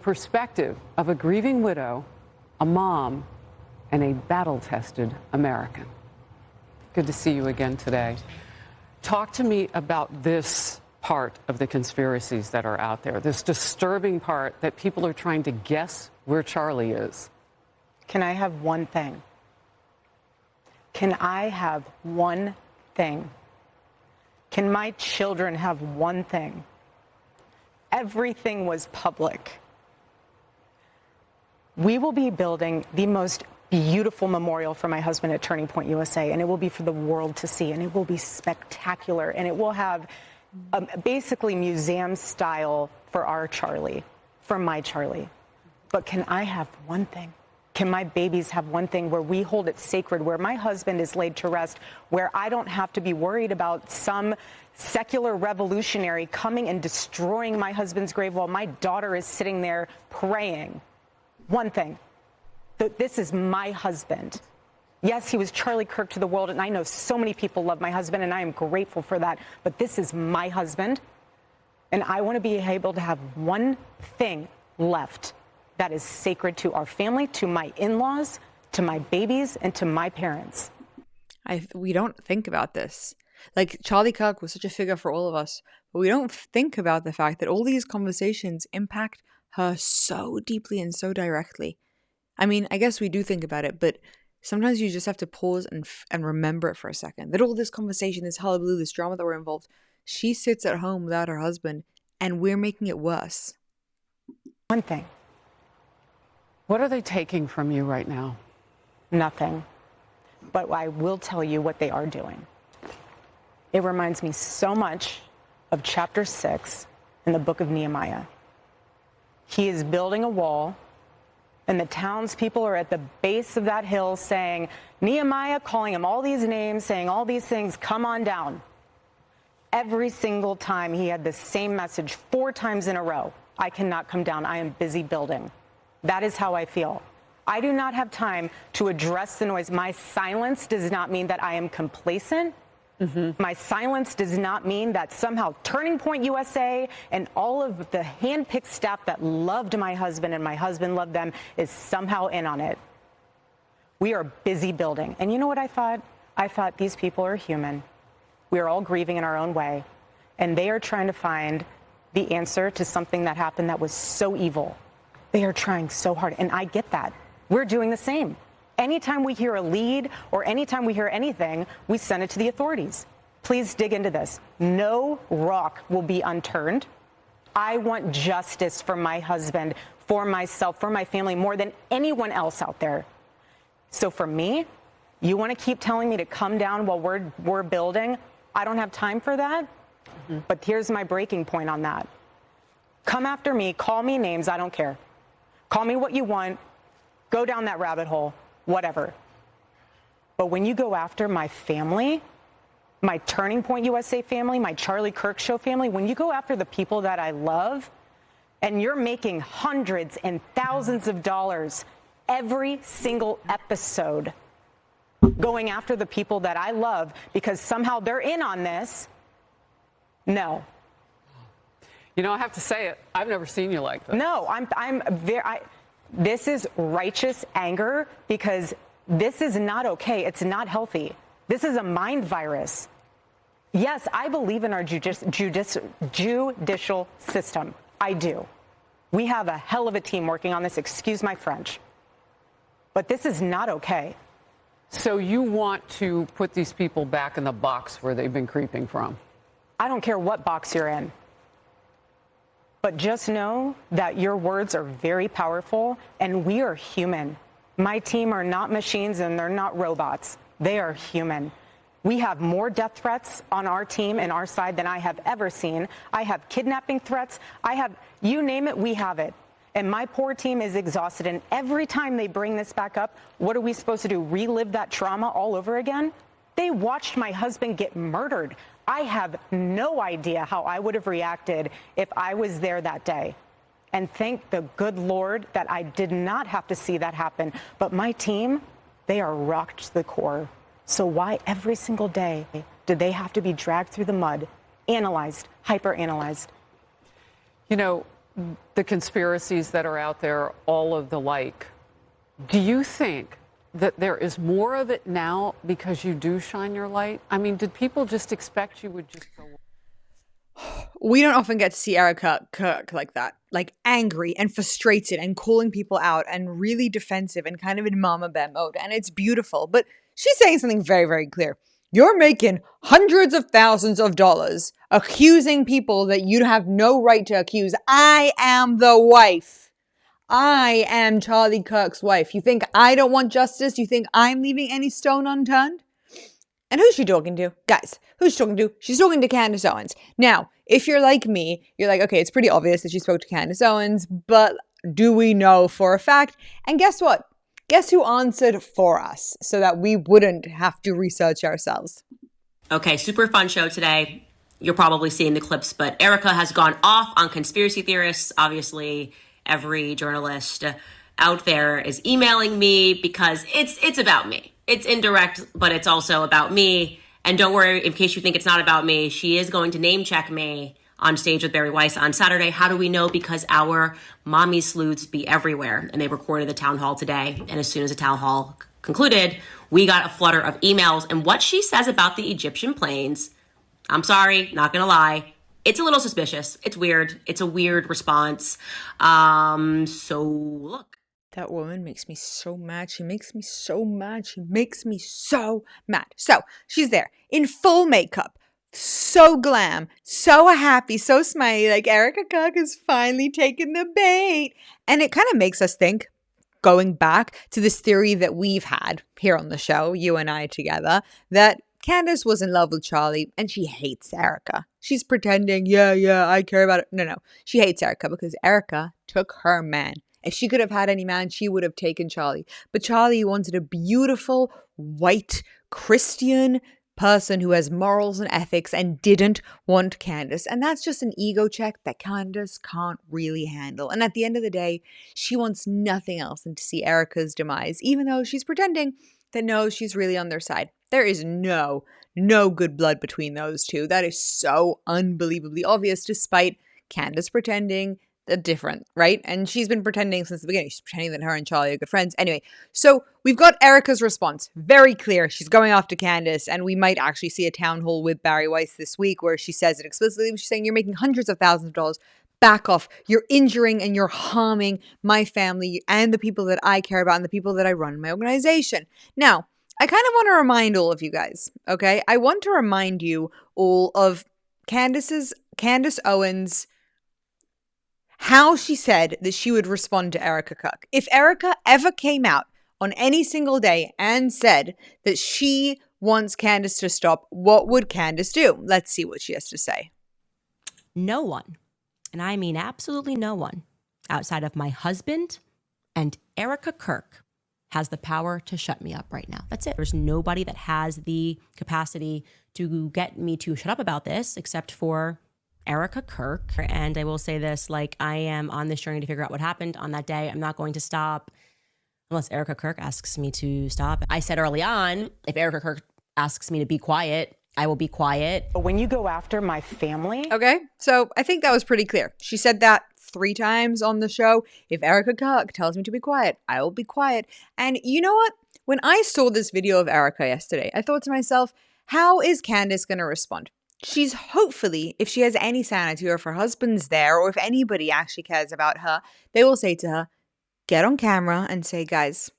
Perspective of a grieving widow, a mom, and a battle-tested American. Good to see you again today. Talk to me about this part of the conspiracies that are out there, this disturbing part that people are trying to guess where Charlie is. Can I have one thing? Can I have one thing? Can my children have one thing? Everything was public. We will be building the most beautiful memorial for my husband at Turning Point USA, and it will be for the world to see, and it will be spectacular, and it will have basically museum style for our Charlie, for my Charlie. But can I have one thing? Can my babies have one thing where we hold it sacred, where my husband is laid to rest, where I don't have to be worried about some secular revolutionary coming and destroying my husband's grave while my daughter is sitting there praying? One thing. This is my husband. Yes, he was Charlie Kirk to the world, and I know so many people love my husband, and I am grateful for that. But this is my husband, and I want to be able to have one thing left that is sacred to our family, to my in-laws, to my babies, and to my parents. We don't think about this. Like, Charlie Kirk was such a figure for all of us, but we don't think about the fact that all these conversations impact her so deeply and so directly. I mean, I guess we do think about it, but sometimes you just have to pause and remember it for a second. That all this conversation, this hullabaloo, this drama that we're involved, she sits at home without her husband, and we're making it worse. One thing. What are they taking from you right now? Nothing. But I will tell you what they are doing. It reminds me so much of chapter 6 in the book of Nehemiah. He is building a wall, and the townspeople are at the base of that hill saying, Nehemiah, calling him all these names, saying all these things, come on down. Every single time he had the same message 4 times in a row. I cannot come down. I am busy building. That is how I feel. I do not have time to address the noise. My silence does not mean that I am complacent. My silence does not mean that somehow Turning Point USA and all of the hand-picked staff that loved my husband and my husband loved them is somehow in on it. We are busy building. And you know what I thought? I thought these people are human. We are all grieving in our own way. And they are trying to find the answer to something that happened that was so evil. They are trying so hard. And I get that. We're doing the same. Anytime we hear a lead or anytime we hear anything, we send it to the authorities. Please dig into this. No rock will be unturned. I want justice for my husband, for myself, for my family, more than anyone else out there. So for me, you want to keep telling me to come down while we're building? I don't have time for that. But here's my breaking point on that. Come after me, call me names, I don't care. Call me what you want, go down that rabbit hole. Whatever. But when you go after my family, my Turning Point USA family, my Charlie Kirk Show family, when you go after the people that I love, and you're making hundreds and thousands of dollars every single episode going after the people that I love because somehow they're in on this, no. You know, I have to say it. I've never seen you like this. No, this is righteous anger because this is not okay. It's not healthy. This is a mind virus. Yes, I believe in our judicial system. I do. We have a hell of a team working on this. Excuse my French. But this is not okay. So you want to put these people back in the box where they've been creeping from? I don't care what box you're in. But just know that your words are very powerful, and we are human. My team are not machines, and they're not robots. They are human. We have more death threats on our team and our side than I have ever seen. I have kidnapping threats. You name it, we have it. And my poor team is exhausted. And every time they bring this back up, what are we supposed to do? Relive that trauma all over again? They watched my husband get murdered. I have no idea how I would have reacted if I was there that day. And thank the good Lord that I did not have to see that happen. But my team, they are rocked to the core. So why every single day do they have to be dragged through the mud, analyzed, hyper-analyzed? You know, the conspiracies that are out there, all of the like. Do you think that there is more of it now because you do shine your light? I mean, did people just expect you would just go? We don't often get to see Erica Kirk like that, like angry and frustrated and calling people out and really defensive and kind of in mama bear mode. And it's beautiful. But she's saying something very, very clear. You're making hundreds of thousands of dollars accusing people that you have no right to accuse. I am the wife. I am Charlie Kirk's wife. You think I don't want justice? You think I'm leaving any stone unturned? And who's she talking to? Guys, who's she talking to? She's talking to Candace Owens. Now, if you're like me, you're like, okay, it's pretty obvious that she spoke to Candace Owens, but do we know for a fact? And guess what? Guess who answered for us so that we wouldn't have to research ourselves? Okay, super fun show today. You're probably seeing the clips, but Erica has gone off on conspiracy theorists. Obviously, every journalist out there is emailing me because it's about me. It's indirect, but it's also about me. And don't worry, in case you think it's not about me, she is going to name check me on stage with Barry Weiss on Saturday. How do we know? Because our mommy sleuths be everywhere. And they recorded the town hall today. And as soon as the town hall concluded, we got a flutter of emails. And what she says about the Egyptian planes, I'm sorry, not gonna lie, it's a little suspicious. It's weird. It's a weird response. So look. That woman makes me so mad. She makes me so mad. She makes me so mad. So she's there in full makeup, so glam, so happy, so smiley, like Erica Kirk has finally taken the bait. And it kind of makes us think, going back to this theory that we've had here on the show, you and I together, that Candace was in love with Charlie and she hates Erica. She's pretending, yeah, I care about it. No. She hates Erica because Erica took her man. If she could have had any man, she would have taken Charlie. But Charlie wanted a beautiful, white, Christian person who has morals and ethics and didn't want Candace. And that's just an ego check that Candace can't really handle. And at the end of the day, she wants nothing else than to see Erica's demise, even though she's pretending that no, she's really on their side. There is no good blood between those two. That is so unbelievably obvious, despite Candace pretending different, right? And she's been pretending since the beginning. She's pretending that her and Charlie are good friends. Anyway, so we've got Erica's response. Very clear. She's going after Candace, and we might actually see a town hall with Barry Weiss this week where she says it explicitly. She's saying, you're making hundreds of thousands of dollars. Back off. You're injuring and you're harming my family and the people that I care about and the people that I run my organization. Now, I kind of want to remind all of you guys, okay? I want to remind you all of Candace Owens' how she said that she would respond to Erica Kirk. If Erica ever came out on any single day and said that she wants Candace to stop, what would Candace do? Let's see what she has to say. No one, and I mean absolutely no one, outside of my husband and Erica Kirk has the power to shut me up right now. That's it. There's nobody that has the capacity to get me to shut up about this except for Erica Kirk. And I will say this, like, I am on this journey to figure out what happened on that day. I'm not going to stop unless Erica Kirk asks me to stop. I said early on, if Erica Kirk asks me to be quiet, I will be quiet. But when you go after my family. Okay, so I think that was pretty clear. She said that 3 times on the show. If Erica Kirk tells me to be quiet, I will be quiet. And you know what? When I saw this video of Erica yesterday, I thought to myself, how is Candace going to respond? She's hopefully, if she has any sanity or if her husband's there or if anybody actually cares about her, they will say to her, get on camera and say, guys,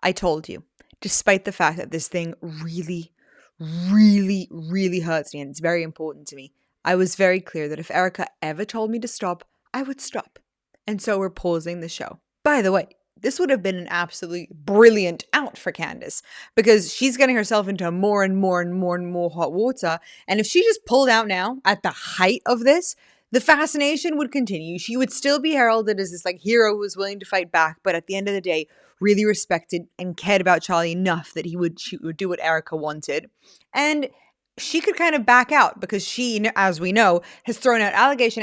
I told you, despite the fact that this thing really, really, really hurts me and it's very important to me, I was very clear that if Erica ever told me to stop, I would stop. And so we're pausing the show. By the way, this would have been an absolutely brilliant out for Candace because she's getting herself into more and more and more and more hot water. And if she just pulled out now at the height of this, the fascination would continue. She would still be heralded as this like hero who was willing to fight back, but at the end of the day, really respected and cared about Charlie enough that she would do what Erica wanted. And she could kind of back out because she, as we know, has thrown out allegation,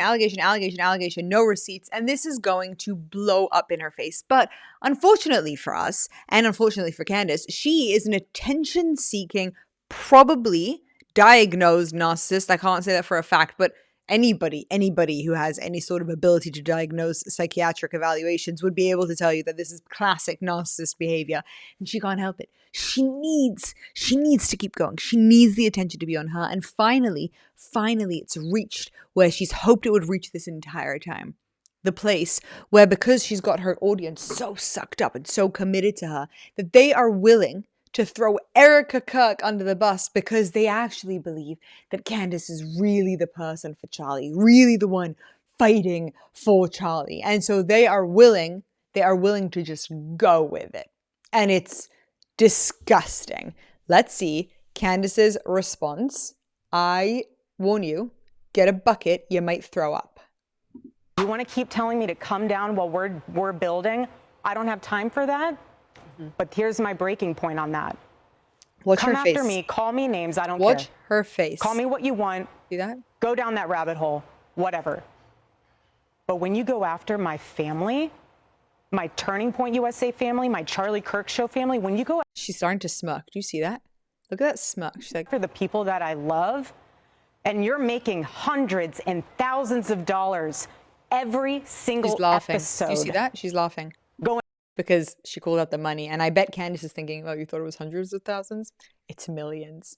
no receipts, and this is going to blow up in her face. But unfortunately for us, and unfortunately for Candace, she is an attention-seeking, probably diagnosed narcissist. I can't say that for a fact, but Anybody who has any sort of ability to diagnose psychiatric evaluations would be able to tell you that this is classic narcissist behavior, and she can't help it. She needs to keep going. She needs the attention to be on her. And finally, it's reached where she's hoped it would reach this entire time. The place where, because she's got her audience so sucked up and so committed to her, that they are willing to throw Erica Kirk under the bus because they actually believe that Candace is really the person for Charlie, really the one fighting for Charlie. And so they are willing to just go with it. And it's disgusting. Let's see Candace's response. I warn you, get a bucket, you might throw up. You want to keep telling me to come down while we're building? I don't have time for that. But here's my breaking point on that. Watch Come her face. after me, call me names, I don't care. Watch her face. Call me what you want. See that? Go down that rabbit hole, whatever. But when you go after my family, my Turning Point USA family, my Charlie Kirk Show family, when you go She's starting to smirk. Do you see that? Look at that smirk. She's like, after the people that I love, and you're making hundreds and thousands of dollars every single she's laughing. episode. Do you see that? She's laughing. Going because she called out the money. And I bet Candace is thinking, oh, you thought it was hundreds of thousands? It's millions.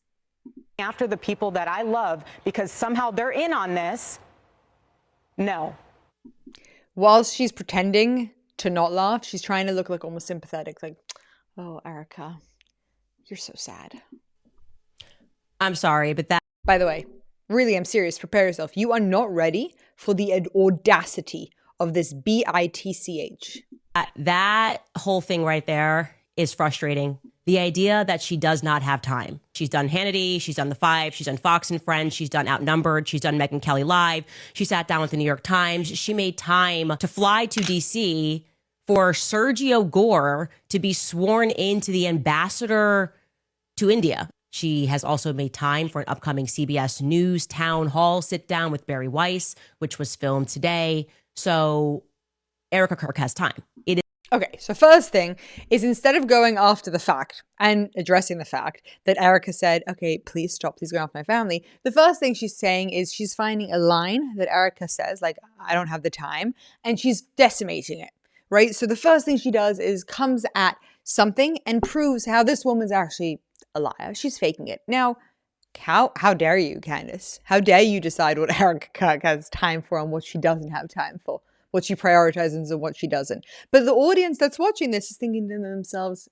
after the people that I love because somehow they're in on this. No. While she's pretending to not laugh, she's trying to look like almost sympathetic, like, oh, Erica, you're so sad. I'm sorry, but that... By the way, really, I'm serious. Prepare yourself. You are not ready for the audacity of this bitch. That whole thing right there is frustrating. The idea that she does not have time. She's done Hannity, she's done The Five, she's done Fox and Friends, she's done Outnumbered, she's done Megyn Kelly Live, she sat down with the New York Times, she made time to fly to DC for Sergio Gore to be sworn into the ambassador to India. She has also made time for an upcoming CBS News town hall sit down with Barry Weiss, which was filmed today. So Erica Kirk has time. It is. Okay, so first thing is, instead of going after the fact and addressing the fact that Erica said, okay, please stop, please go after my family, the first thing she's saying is she's finding a line that Erica says, like, I don't have the time, and she's decimating it, right? So the first thing she does is comes at something and proves how this woman's actually a liar. She's faking it. Now, how dare you, Candace? How dare you decide what Erica Kirk has time for and what she doesn't have time for? What she prioritizes and what she doesn't. But the audience that's watching this is thinking to themselves,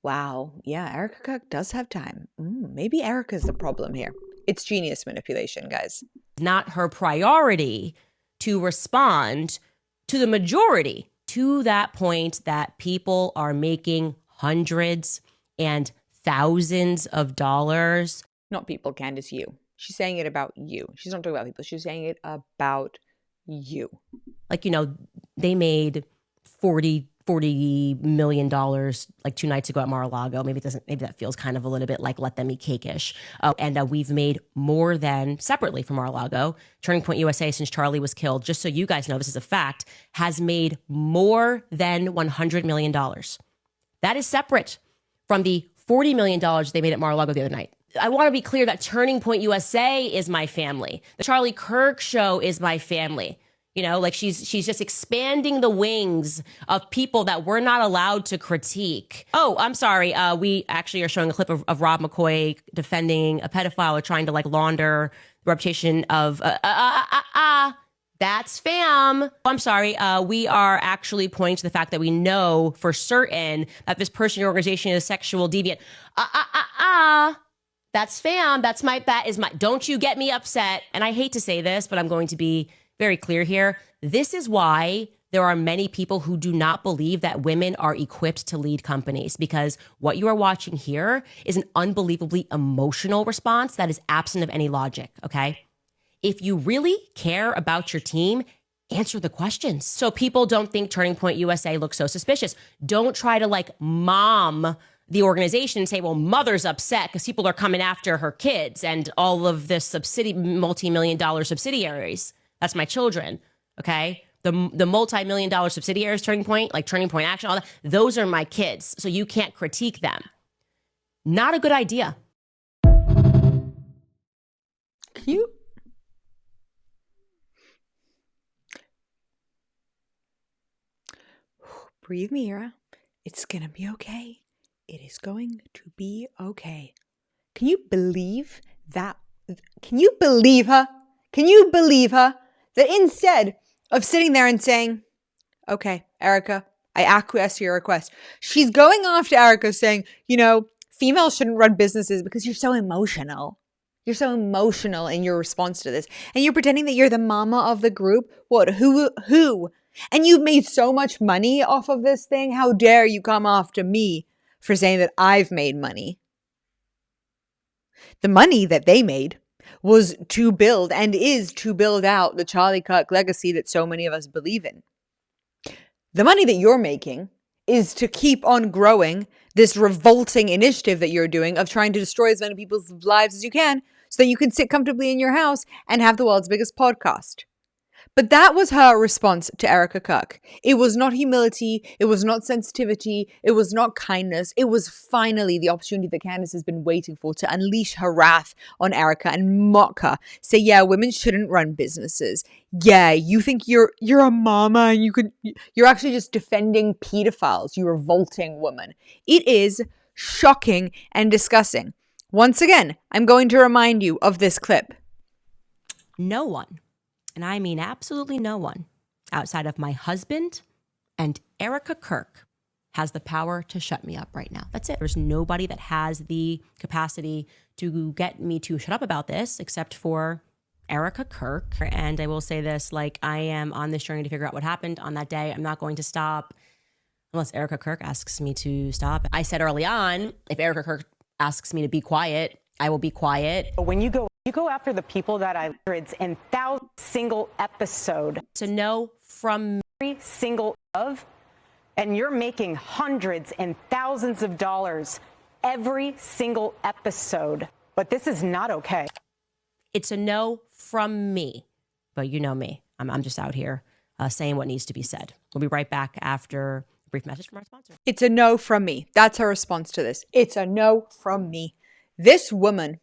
wow, yeah, Erica Kirk does have time. Maybe Erica's the problem here. It's genius manipulation, guys. Not her priority to respond to the majority, to that point that people are making hundreds and thousands of dollars. Not people, Candace, you. She's saying it about you. She's not talking about people. She's saying it about you. Like, you know, they made $40 million like 2 nights ago at Mar-a-Lago. Maybe that feels kind of a little bit like Let Them Eat Cake-ish. And we've made more than, separately from Mar-a-Lago, Turning Point USA, since Charlie was killed, just so you guys know this is a fact, has made more than $100 million. That is separate from the $40 million they made at Mar-a-Lago the other night. I want to be clear that Turning Point USA is my family. The Charlie Kirk Show is my family. You know, like she's just expanding the wings of people that we're not allowed to critique. Oh, I'm sorry. We actually are showing a clip of Rob McCoy defending a pedophile or trying to like launder the reputation of that's fam. I'm sorry. We are actually pointing to the fact that we know for certain that this person or organization is sexual deviant. That's fam. That is my, don't you get me upset. And I hate to say this, but I'm going to be very clear here. This is why there are many people who do not believe that women are equipped to lead companies, because what you are watching here is an unbelievably emotional response that is absent of any logic, okay? If you really care about your team, answer the questions. So people don't think Turning Point USA looks so suspicious. Don't try to like mom the organization and say, well, mother's upset because people are coming after her kids and all of this multi-million-dollar subsidiaries. That's my children, okay? The multi-million-dollar subsidiaries, Turning Point, like Turning Point Action, all that, those are my kids, so you can't critique them. Not a good idea. Cute. Breathe, Meira. It's gonna be okay. It is going to be okay. Can you believe that? Can you believe her? Can you believe her? That instead of sitting there and saying, okay, Erica, I acquiesce to your request, she's going after Erica saying, females shouldn't run businesses because you're so emotional. You're so emotional in your response to this. And you're pretending that you're the mama of the group. What? Who? And you've made so much money off of this thing. How dare you come after me for saying that I've made money? The money that they made was to build and is to build out the Charlie Kirk legacy that so many of us believe in. The money that you're making is to keep on growing this revolting initiative that you're doing of trying to destroy as many people's lives as you can so that you can sit comfortably in your house and have the world's biggest podcast. But that was her response to Erica Kirk. It was not humility. It was not sensitivity. It was not kindness. It was finally the opportunity that Candace has been waiting for to unleash her wrath on Erica and mock her. Say, yeah, women shouldn't run businesses. Yeah, you think you're a mama and you're actually just defending pedophiles, you revolting woman. It is shocking and disgusting. Once again, I'm going to remind you of this clip. No one, and I mean absolutely no one, outside of my husband and Erica Kirk has the power to shut me up right now. That's it. There's nobody that has the capacity to get me to shut up about this except for Erica Kirk. And I will say this, like, I am on this journey to figure out what happened on that day. I'm not going to stop unless Erica Kirk asks me to stop. I said early on, if Erica Kirk asks me to be quiet, I will be quiet. But when you go after the people that I hundreds and thousands single episode. To know from every single of, and you're making hundreds and thousands of dollars every single episode. But this is not okay. It's a no from me. But you know me. I'm just out here saying what needs to be said. We'll be right back after a brief message from our sponsor. It's a no from me. That's her response to this. It's a no from me. This woman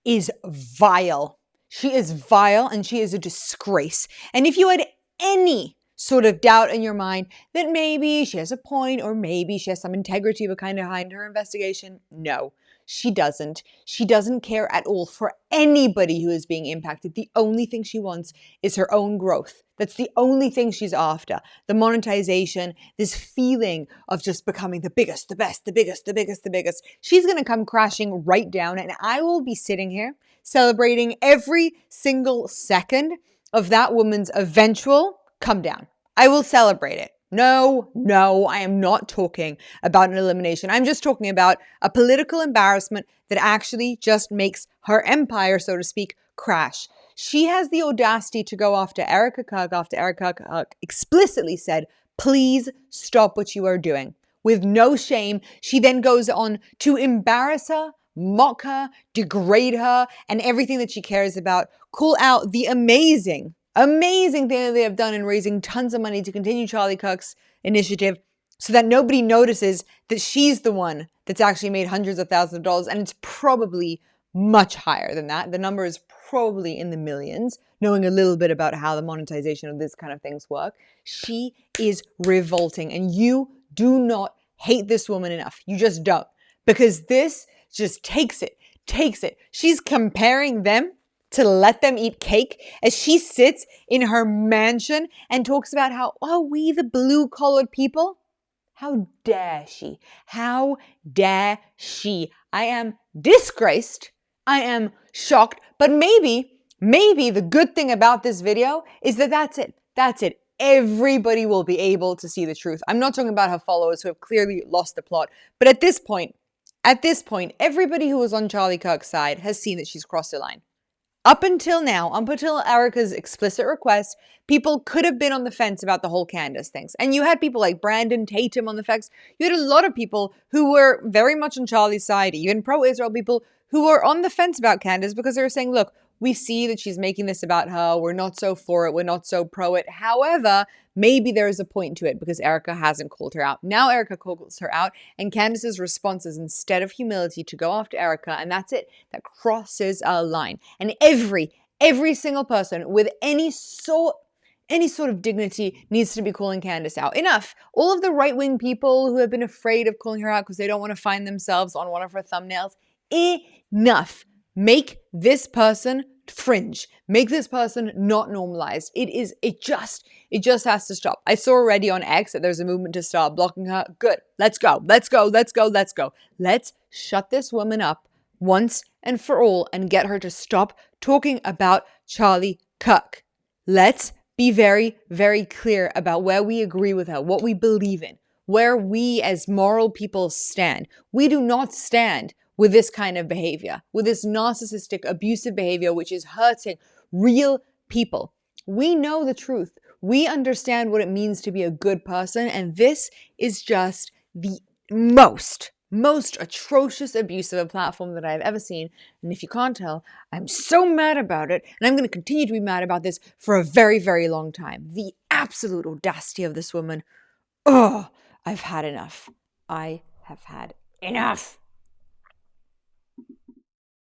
is vile. She is vile and she is a disgrace. And if you had any sort of doubt in your mind that maybe she has a point or maybe she has some integrity behind her investigation, no, she doesn't. She doesn't care at all for anybody who is being impacted. The only thing she wants is her own growth. That's the only thing she's after. The monetization, this feeling of just becoming the biggest, the best, the biggest, the biggest, the biggest. She's going to come crashing right down and I will be sitting here celebrating every single second of that woman's eventual come down. I will celebrate it. No, I am not talking about an elimination. I'm just talking about a political embarrassment that actually just makes her empire, so to speak, crash. She has the audacity to go after Erica Kirk after Erica Kirk explicitly said, please stop what you are doing. With no shame, she then goes on to embarrass her, mock her, degrade her, and everything that she cares about, call out the amazing thing that they have done in raising tons of money to continue Charlie Kirk's initiative so that nobody notices that she's the one that's actually made hundreds of thousands of dollars. And it's probably much higher than that. The number is probably in the millions, knowing a little bit about how the monetization of this kind of things work. She is revolting and you do not hate this woman enough. You just don't, because this just takes it. She's comparing them to let them eat cake as she sits in her mansion and talks about how, we the blue-collared people. How dare she? How dare she? I am disgraced. I am shocked. But maybe the good thing about this video is that that's it. Everybody will be able to see the truth. I'm not talking about her followers who have clearly lost the plot. But at this point, everybody who was on Charlie Kirk's side has seen that she's crossed the line. Up until now, up until Erica's explicit request, people could have been on the fence about the whole Candace things. And you had people like Brandon Tatum on the fence. You had a lot of people who were very much on Charlie's side, even pro-Israel people who were on the fence about Candace because they were saying, look, we see that she's making this about her. We're not so for it. We're not so pro it. However, maybe there is a point to it because Erica hasn't called her out. Now Erica calls her out and Candace's response is instead of humility to go after Erica, and that's it. That crosses a line. And every single person with any any sort of dignity needs to be calling Candace out. Enough. All of the right-wing people who have been afraid of calling her out because they don't want to find themselves on one of her thumbnails, enough. Make this person fringe. Make this person not normalized. It just has to stop. I saw already on X that there's a movement to start blocking her. Good. Let's go. Let's shut this woman up once and for all and get her to stop talking about Charlie Kirk. Let's be very, very clear about where we agree with her, what we believe in, where we as moral people stand. We do not stand with this kind of behavior, with this narcissistic, abusive behavior, which is hurting real people. We know the truth. We understand what it means to be a good person, and this is just the most atrocious abuse of a platform that I've ever seen. And if you can't tell, I'm so mad about it, and I'm going to continue to be mad about this for a very, very long time. The absolute audacity of this woman. Oh, I've had enough. I have had enough.